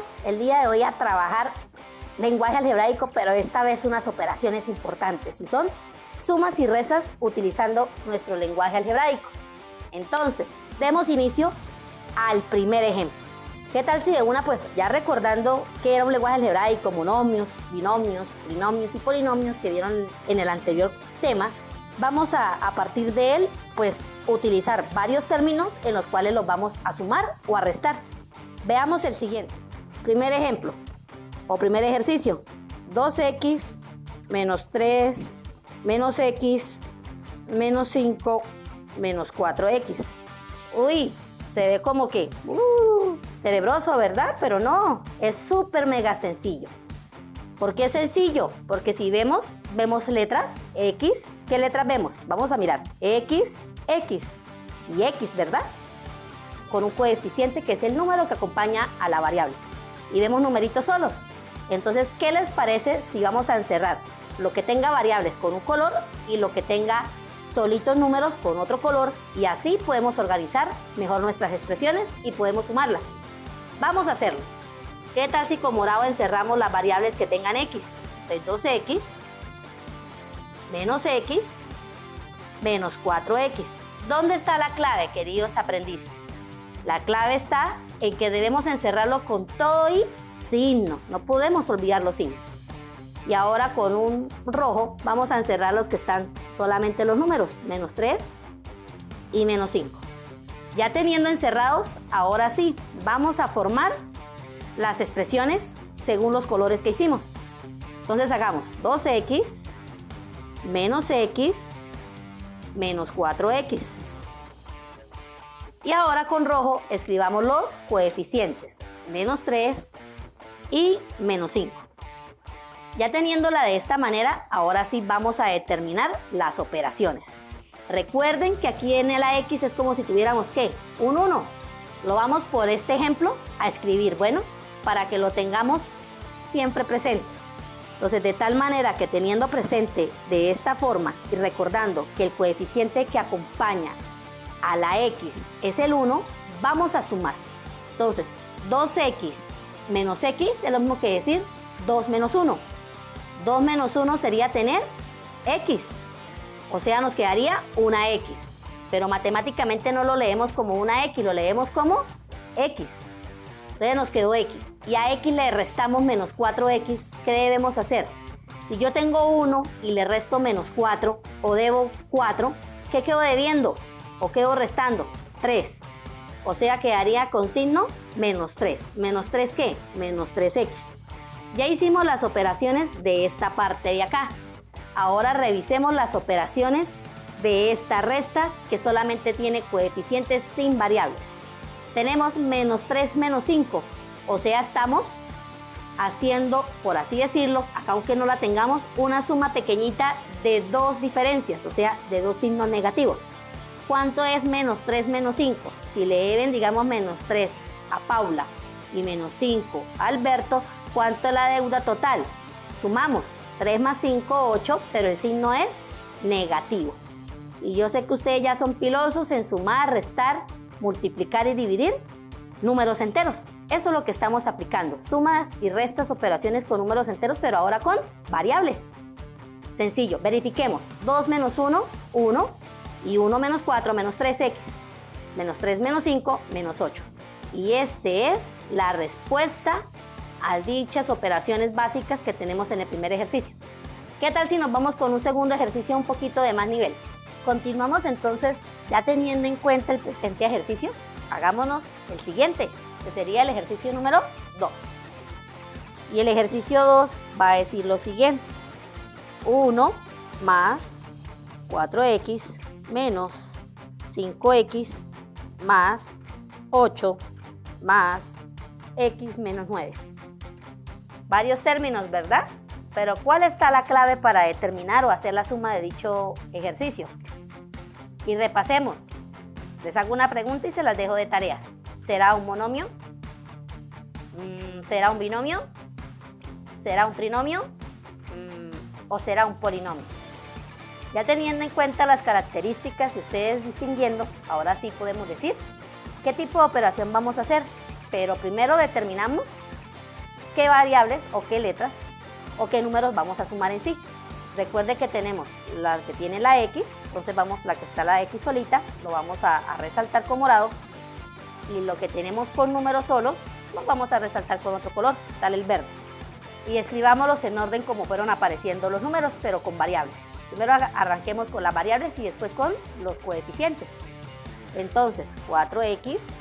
Vamos el día de hoy a trabajar lenguaje algebraico, pero esta vez unas operaciones importantes y son sumas y restas utilizando nuestro lenguaje algebraico. Entonces, demos inicio al primer ejemplo. ¿Qué tal si de una, pues ya recordando que era un lenguaje algebraico, monomios, binomios, trinomios y polinomios que vieron en el anterior tema, vamos a partir de él, pues utilizar varios términos en los cuales los vamos a sumar o a restar. Veamos el siguiente. Primer ejemplo o primer ejercicio. 2x menos 3 menos x menos 5 menos 4x. Uy, se ve como que tenebroso, ¿verdad? Pero no, es súper mega sencillo. ¿Por qué sencillo? Porque si vemos letras x, ¿qué letras vemos? Vamos a mirar x, x y x, ¿verdad? Con un coeficiente que es el número que acompaña a la variable. Y vemos numeritos solos. Entonces, ¿qué les parece si vamos a encerrar lo que tenga variables con un color y lo que tenga solitos números con otro color? Y así podemos organizar mejor nuestras expresiones y podemos sumarlas. Vamos a hacerlo. ¿Qué tal si con morado encerramos las variables que tengan x? Entonces 2x menos x menos 4x. ¿Dónde está la clave, queridos aprendices? La clave está en que debemos encerrarlo con todo y signo. No podemos olvidar los signos. Y ahora con un rojo vamos a encerrar los que están solamente los números, menos 3 y menos 5. Ya teniendo encerrados, ahora sí, vamos a formar las expresiones según los colores que hicimos. Entonces hagamos 2x menos x menos 4x. Y ahora con rojo escribamos los coeficientes, menos 3 y menos 5. Ya teniéndola de esta manera, ahora sí vamos a determinar las operaciones. Recuerden que aquí en la x es como si tuviéramos, ¿qué? Un 1. Lo vamos por este ejemplo a escribir, bueno, para que lo tengamos siempre presente. Entonces, de tal manera que teniendo presente de esta forma y recordando que el coeficiente que acompaña a la x es el 1, vamos a sumar. Entonces, 2x menos x es lo mismo que decir 2 menos 1. 2 menos 1 sería tener x, o sea, nos quedaría una x, pero matemáticamente no lo leemos como una x, lo leemos como x. Entonces nos quedó x, y a x le restamos menos 4x, ¿qué debemos hacer? Si yo tengo 1 y le resto menos 4, o debo 4, ¿qué quedo debiendo? ¿O quedo restando? 3. O sea, quedaría con signo menos 3. ¿Menos 3 qué? Menos 3x. Ya hicimos las operaciones de esta parte de acá. Ahora revisemos las operaciones de esta resta que solamente tiene coeficientes sin variables. Tenemos menos 3 menos 5. O sea, estamos haciendo, por así decirlo, acá aunque no la tengamos, una suma pequeñita de dos diferencias, o sea, de dos signos negativos. ¿Cuánto es menos 3 menos 5? Si le deben, digamos, menos 3 a Paula y menos 5 a Alberto, ¿cuánto es la deuda total? Sumamos 3 más 5, 8, pero el signo es negativo. Y yo sé que ustedes ya son pilosos en sumar, restar, multiplicar y dividir números enteros. Eso es lo que estamos aplicando. Sumas y restas, operaciones con números enteros, pero ahora con variables. Sencillo, verifiquemos. 2 menos 1, 1. Y 1 menos 4 menos 3x, menos 3 menos 5, menos 8. Y este es la respuesta a dichas operaciones básicas que tenemos en el primer ejercicio. ¿Qué tal si nos vamos con un segundo ejercicio un poquito de más nivel? Continuamos entonces, ya teniendo en cuenta el presente ejercicio, hagámonos el siguiente, que sería el ejercicio número 2. Y el ejercicio 2 va a decir lo siguiente. 1 más 4x menos 5x más 8 más x menos 9. Varios términos, ¿verdad? Pero ¿cuál está la clave para determinar o hacer la suma de dicho ejercicio? Y repasemos. Les hago una pregunta y se las dejo de tarea. ¿Será un monomio? ¿Será un binomio? ¿Será un trinomio? ¿O será un polinomio? Ya teniendo en cuenta las características y ustedes distinguiendo, ahora sí podemos decir qué tipo de operación vamos a hacer. Pero primero determinamos qué variables o qué letras o qué números vamos a sumar en sí. Recuerde que tenemos la que tiene la X, entonces la que está la X solita, lo vamos a resaltar con morado, y lo que tenemos con números solos, los vamos a resaltar con otro color, tal el verde. Y escribámoslos en orden como fueron apareciendo los números, pero con variables. Primero arranquemos con las variables y después con los coeficientes. Entonces, 4x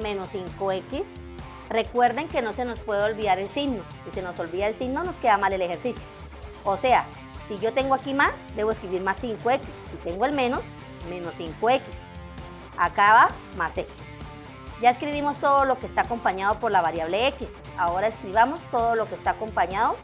menos 5x. Recuerden que no se nos puede olvidar el signo. Si se nos olvida el signo, nos queda mal el ejercicio. O sea, si yo tengo aquí más, debo escribir más 5x. Si tengo el menos 5x. Acá va más x. Ya escribimos todo lo que está acompañado por la variable x. Ahora escribamos todo lo que está acompañado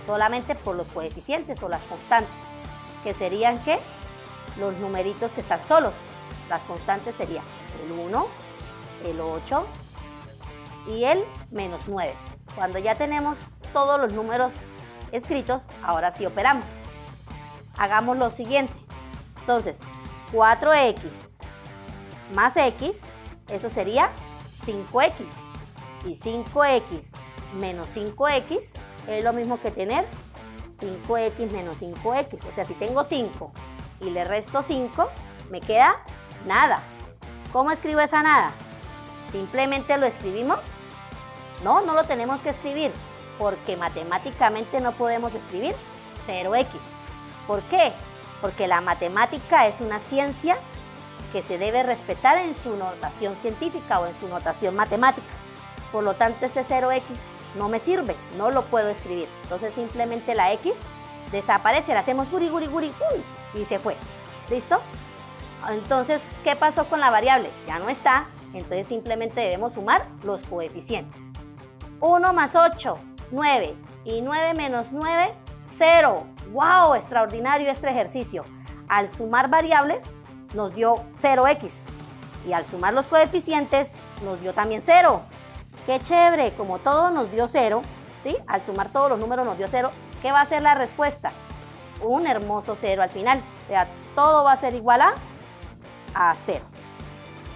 solamente por los coeficientes o las constantes, que serían ¿qué? Los numeritos que están solos. Las constantes serían el 1, el 8 y el menos 9. Cuando ya tenemos todos los números escritos, ahora sí operamos. Hagamos lo siguiente. Entonces, 4x más x, eso sería 5x. Y 5x menos 5x es lo mismo que tener 5x menos 5x. O sea, si tengo 5 y le resto 5, me queda nada. ¿Cómo escribo esa nada? ¿Simplemente lo escribimos? No, no lo tenemos que escribir, porque matemáticamente no podemos escribir 0x. ¿Por qué? Porque la matemática es una ciencia que se debe respetar en su notación científica o en su notación matemática. Por lo tanto, este 0x no me sirve, no lo puedo escribir. Entonces simplemente la x desaparece, le hacemos guri, guri, guri, y se fue. ¿Listo? Entonces, ¿qué pasó con la variable? Ya no está, entonces simplemente debemos sumar los coeficientes. 1 más 8, 9, y 9 menos 9, 0. ¡Wow! Extraordinario este ejercicio. Al sumar variables nos dio 0x, y al sumar los coeficientes nos dio también 0. ¡Qué chévere! Como todo nos dio 0, ¿sí? Al sumar todos los números nos dio 0. ¿Qué va a ser la respuesta? Un hermoso 0 al final. O sea, todo va a ser igual a 0.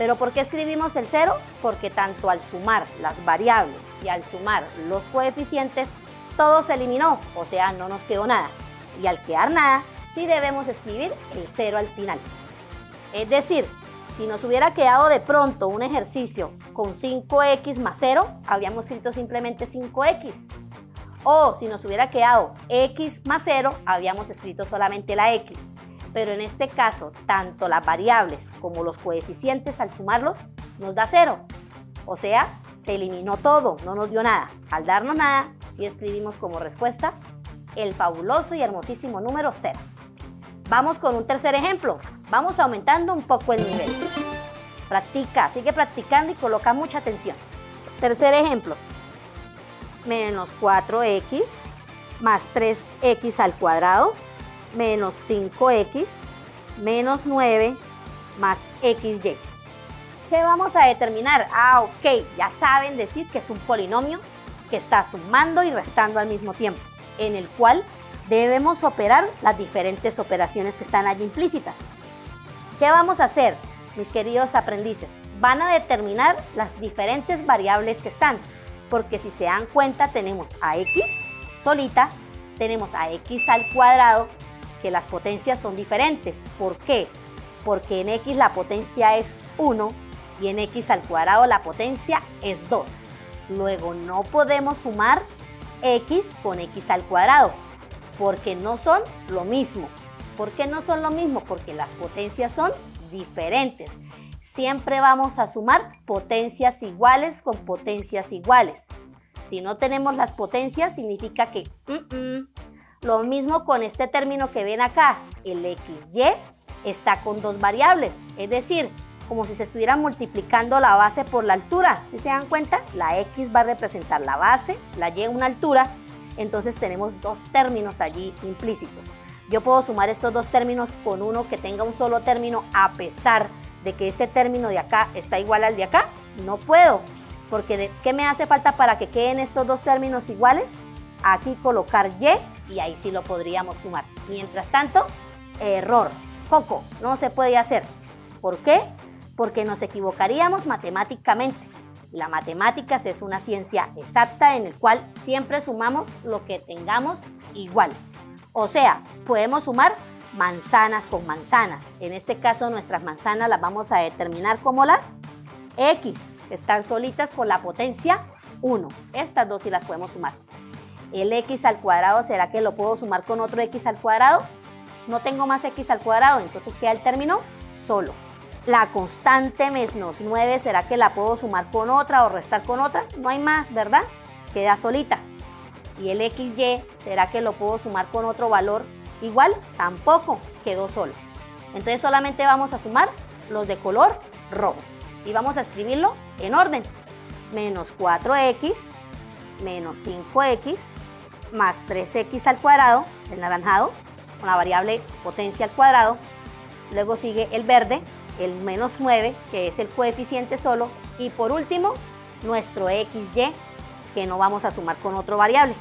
¿Pero por qué escribimos el 0? Porque tanto al sumar las variables y al sumar los coeficientes, todo se eliminó, o sea, no nos quedó nada. Y al quedar nada, sí debemos escribir el 0 al final. Es decir, si nos hubiera quedado de pronto un ejercicio con 5x más 0, habríamos escrito simplemente 5x. O si nos hubiera quedado x más 0, habríamos escrito solamente la x. Pero en este caso, tanto las variables como los coeficientes al sumarlos nos da 0. O sea, se eliminó todo, no nos dio nada. Al darnos nada, sí escribimos como respuesta el fabuloso y hermosísimo número 0. Vamos con un tercer ejemplo. Vamos aumentando un poco el nivel. Practica, sigue practicando y coloca mucha atención. Tercer ejemplo. Menos 4x más 3x al cuadrado menos 5x menos 9 más xy. ¿Qué vamos a determinar? Ok, ya saben decir que es un polinomio que está sumando y restando al mismo tiempo, en el cual debemos operar las diferentes operaciones que están allí implícitas. ¿Qué vamos a hacer, mis queridos aprendices? Van a determinar las diferentes variables que están, porque si se dan cuenta tenemos a x solita, tenemos a x al cuadrado, que las potencias son diferentes. ¿Por qué? Porque en x la potencia es 1 y en x al cuadrado la potencia es 2. Luego no podemos sumar x con x al cuadrado porque no son lo mismo. ¿Por qué no son lo mismo? Porque las potencias son diferentes. Siempre vamos a sumar potencias iguales con potencias iguales. Si no tenemos las potencias, significa que Lo mismo con este término que ven acá, el xy está con dos variables, es decir, como si se estuviera multiplicando la base por la altura. ¿Sí se dan cuenta? La x va a representar la base, la y una altura, entonces tenemos dos términos allí implícitos. Yo puedo sumar estos dos términos con uno que tenga un solo término a pesar de que este término de acá está igual al de acá. No puedo, porque ¿qué me hace falta para que queden estos dos términos iguales? Aquí colocar y ahí sí lo podríamos sumar. Mientras tanto, error, coco, no se puede hacer. ¿Por qué? Porque nos equivocaríamos matemáticamente. La matemáticas es una ciencia exacta en la cual siempre sumamos lo que tengamos igual. O sea, podemos sumar manzanas con manzanas. En este caso, nuestras manzanas las vamos a determinar como las X, que están solitas con la potencia 1. Estas dos sí las podemos sumar. El X al cuadrado, ¿será que lo puedo sumar con otro X al cuadrado? No tengo más X al cuadrado, entonces queda el término solo. La constante menos 9, ¿será que la puedo sumar con otra o restar con otra? No hay más, ¿verdad? Queda solita. ¿Y el XY, será que lo puedo sumar con otro valor igual? Tampoco, quedó solo. Entonces solamente vamos a sumar los de color rojo. Y vamos a escribirlo en orden. Menos 4X, menos 5X, más 3X al cuadrado, el naranjado, con la variable potencia al cuadrado. Luego sigue el verde, el menos 9, que es el coeficiente solo, y por último, nuestro XY, que no vamos a sumar con otra variable,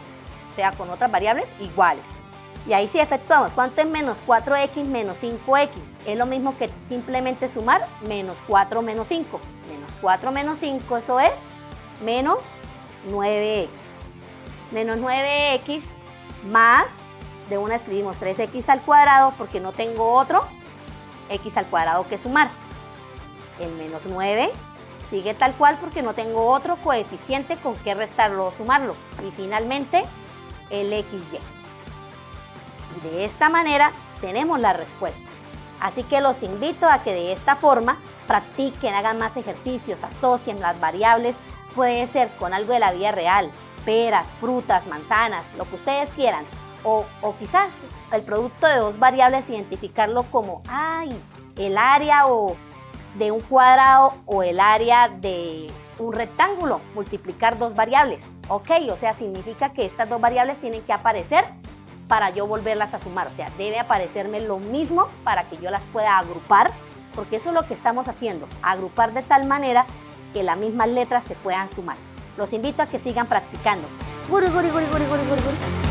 o sea, con otras variables iguales. Y ahí sí efectuamos, ¿cuánto es menos 4X menos 5X? Es lo mismo que simplemente sumar menos 4 menos 5. Menos 4 menos 5, eso es menos 9X. Menos 9X más, de una escribimos 3X al cuadrado porque no tengo otro X al cuadrado que sumar. El menos 9 sigue tal cual porque no tengo otro coeficiente con que restarlo o sumarlo. Y finalmente el XY. De esta manera tenemos la respuesta. Así que los invito a que de esta forma practiquen, hagan más ejercicios, asocien las variables. Puede ser con algo de la vida real, peras, frutas, manzanas, lo que ustedes quieran. O quizás el producto de dos variables, identificarlo como el área de un cuadrado o el área de un rectángulo, multiplicar dos variables. Ok, o sea, significa que estas dos variables tienen que aparecer para yo volverlas a sumar. O sea, debe aparecerme lo mismo para que yo las pueda agrupar, porque eso es lo que estamos haciendo, agrupar de tal manera que las mismas letras se puedan sumar. Los invito a que sigan practicando. Guri, guri, guri, guri, guri, guri, guri.